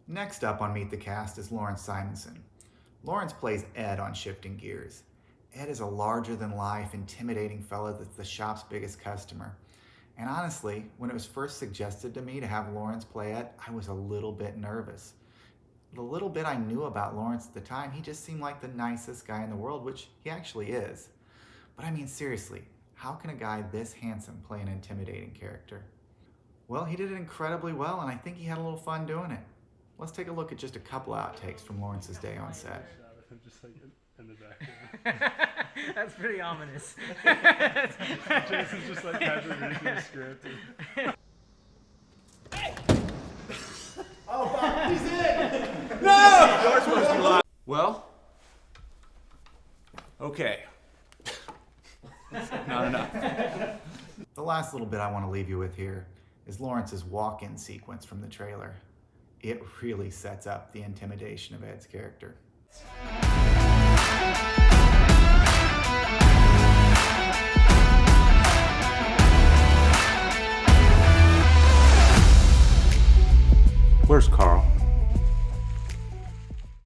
Next up on Meet the Cast is Lawrence Simonson. Lawrence plays Ed on Shifting Gears. Ed is a larger-than-life, intimidating fellow that's the shop's biggest customer. And honestly, when it was first suggested to me to have Lawrence play Ed, I was a little bit nervous. The little bit I knew about Lawrence at the time, he just seemed like the nicest guy in the world, which he actually is. But I mean, seriously, how can a guy this handsome play an intimidating character? Well, he did it incredibly well, and I think he had a little fun doing it. Let's take a look at just a couple outtakes from Lawrence's day on set. Just like in the background. That's pretty ominous. Jason's just like casually reading the script. Oh, Bob, he's in! No! You're supposed to lie. Well, okay. Not enough. The last little bit I want to leave you with here is Lawrence's walk-in sequence from the trailer. It really sets up the intimidation of Ed's character. Where's Karl?